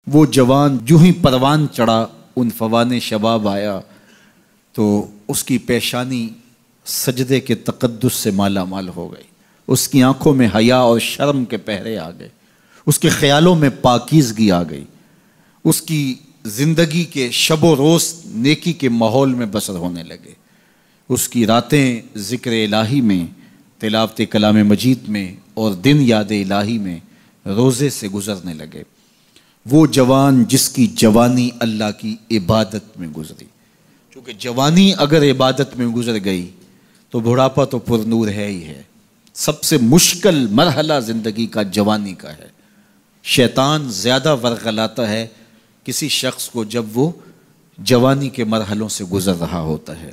وہ جوان جو ہی پروان چڑھا ان فوان شباب آیا تو اس کی پیشانی سجدے کے تقدس سے مالا مال ہو گئی، اس کی آنکھوں میں حیا اور شرم کے پہرے آ گئے، اس کے خیالوں میں پاکیزگی آ گئی، اس کی زندگی کے شب و روز نیکی کے ماحول میں بسر ہونے لگے، اس کی راتیں ذکر الہی میں، تلاوت کلام مجید میں اور دن یاد الہی میں روزے سے گزرنے لگے۔ وہ جوان جس کی جوانی اللہ کی عبادت میں گزری، کیونکہ جوانی اگر عبادت میں گزر گئی تو بڑھاپا تو پر نور ہے ہی ہے۔ سب سے مشکل مرحلہ زندگی کا جوانی کا ہے۔ شیطان زیادہ ورغلاتا ہے کسی شخص کو جب وہ جوانی کے مرحلوں سے گزر رہا ہوتا ہے۔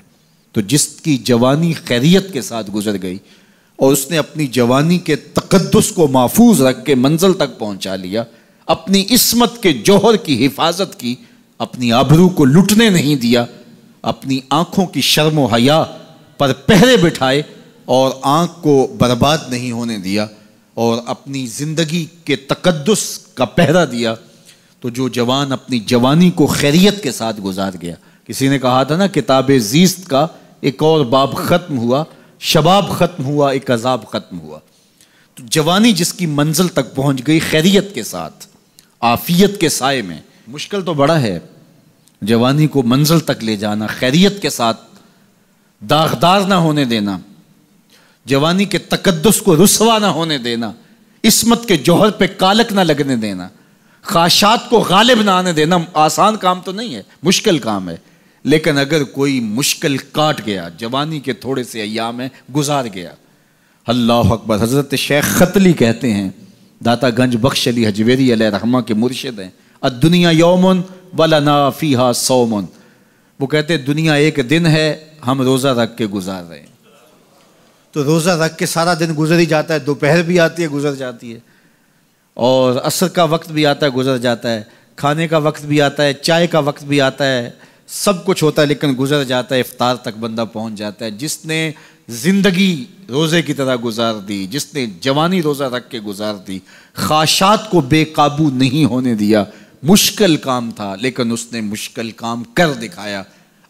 تو جس کی جوانی خیریت کے ساتھ گزر گئی اور اس نے اپنی جوانی کے تقدس کو محفوظ رکھ کے منزل تک پہنچا لیا، اپنی عصمت کے جوہر کی حفاظت کی، اپنی آبرو کو لٹنے نہیں دیا، اپنی آنکھوں کی شرم و حیا پر پہرے بٹھائے اور آنکھ کو برباد نہیں ہونے دیا اور اپنی زندگی کے تقدس کا پہرا دیا، تو جو جوان اپنی جوانی کو خیریت کے ساتھ گزار گیا۔ کسی نے کہا تھا نا، کتاب زیست کا ایک اور باب ختم ہوا، شباب ختم ہوا، ایک عذاب ختم ہوا۔ تو جوانی جس کی منزل تک پہنچ گئی خیریت کے ساتھ، عافیت کے سائے میں۔ مشکل تو بڑا ہے جوانی کو منزل تک لے جانا، خیریت کے ساتھ، داغدار نہ ہونے دینا، جوانی کے تقدس کو رسوا نہ ہونے دینا، عصمت کے جوہر پہ کالک نہ لگنے دینا، خواہشات کو غالب نہ آنے دینا۔ آسان کام تو نہیں ہے، مشکل کام ہے، لیکن اگر کوئی مشکل کاٹ گیا، جوانی کے تھوڑے سے ایام میں گزار گیا۔ اللہ اکبر۔ حضرت شیخ ختلی کہتے ہیں، داتا گنج بخش علی حجویری علیہ رحمہ کے مرشد ہیں، الدنیا یوم ولنا فیہا صوم۔ وہ کہتے ہیں دنیا ایک دن ہے، ہم روزہ رکھ کے گزار رہے ہیں۔ تو روزہ رکھ کے سارا دن گزر ہی جاتا ہے، دوپہر بھی آتی ہے گزر جاتی ہے، اور عصر کا وقت بھی آتا ہے گزر جاتا ہے، کھانے کا وقت بھی آتا ہے، چائے کا وقت بھی آتا ہے، سب کچھ ہوتا ہے لیکن گزر جاتا ہے، افطار تک بندہ پہنچ جاتا ہے۔ جس نے زندگی روزے کی طرح گزار دی، جس نے جوانی روزہ رکھ کے گزار دی، خواہشات کو بے قابو نہیں ہونے دیا، مشکل کام تھا لیکن اس نے مشکل کام کر دکھایا۔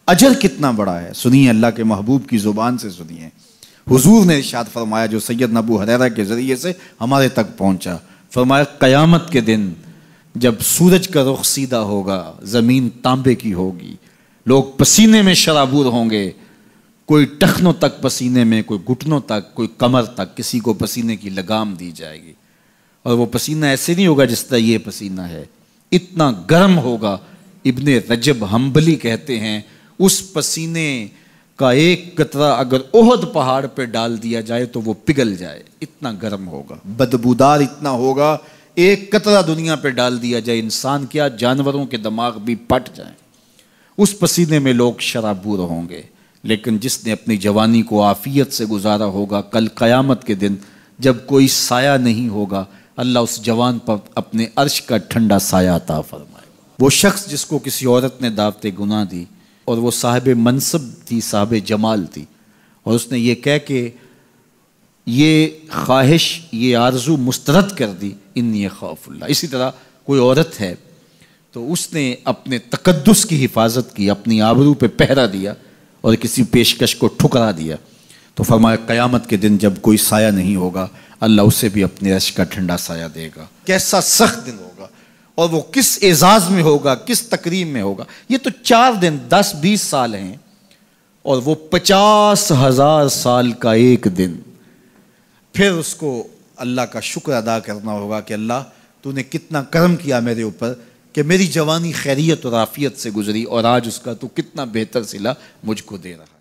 اجر کتنا بڑا ہے، سنیے اللہ کے محبوب کی زبان سے سنیے۔ حضور نے ارشاد فرمایا جو سید ابو ہریرہ کے ذریعے سے ہمارے تک پہنچا، فرمایا قیامت کے دن جب سورج کا رخ سیدھا ہوگا، زمین تانبے کی ہوگی، لوگ پسینے میں شرابور ہوں گے، کوئی ٹخنوں تک پسینے میں، کوئی گھٹنوں تک، کوئی کمر تک، کسی کو پسینے کی لگام دی جائے گی، اور وہ پسینہ ایسے نہیں ہوگا جس طرح یہ پسینہ ہے، اتنا گرم ہوگا۔ ابن رجب حنبلی کہتے ہیں اس پسینے کا ایک قطرہ اگر احد پہاڑ پہ ڈال دیا جائے تو وہ پگھل جائے، اتنا گرم ہوگا، بدبودار اتنا ہوگا، ایک قطرہ دنیا پہ ڈال دیا جائے، انسان کیا جانوروں کے دماغ بھی پھٹ جائیں، اس پسینے میں لوگ شرابور ہوں گے۔ لیکن جس نے اپنی جوانی کو عافیت سے گزارا ہوگا، کل قیامت کے دن جب کوئی سایہ نہیں ہوگا، اللہ اس جوان پر اپنے عرش کا ٹھنڈا سایہ عطا فرمائے۔ وہ شخص جس کو کسی عورت نے دعوت گناہ دی اور وہ صاحب منصب تھی، صاحب جمال تھی، اور اس نے یہ کہہ کہ یہ خواہش، یہ آرزو مسترد کر دی، انی خاف اللہ۔ اسی طرح کوئی عورت ہے تو اس نے اپنے تقدس کی حفاظت کی، اپنی آبرو پہ پہرا دیا اور کسی پیشکش کو ٹھکرا دیا، تو فرمایا قیامت کے دن جب کوئی سایہ نہیں ہوگا، اللہ اسے بھی اپنے عرش کا ٹھنڈا سایہ دے گا۔ کیسا سخت دن ہوگا، اور وہ کس اعزاز میں ہوگا، کس تکریم میں ہوگا۔ یہ تو 4 دن 10-20 سال ہیں، اور وہ 50,000 سال کا ایک دن۔ پھر اس کو اللہ کا شکر ادا کرنا ہوگا کہ اللہ تو نے کتنا کرم کیا میرے اوپر کہ میری جوانی خیریت اور عافیت سے گزری، اور آج اس کا تو کتنا بہتر صلہ مجھ کو دے رہا ہے۔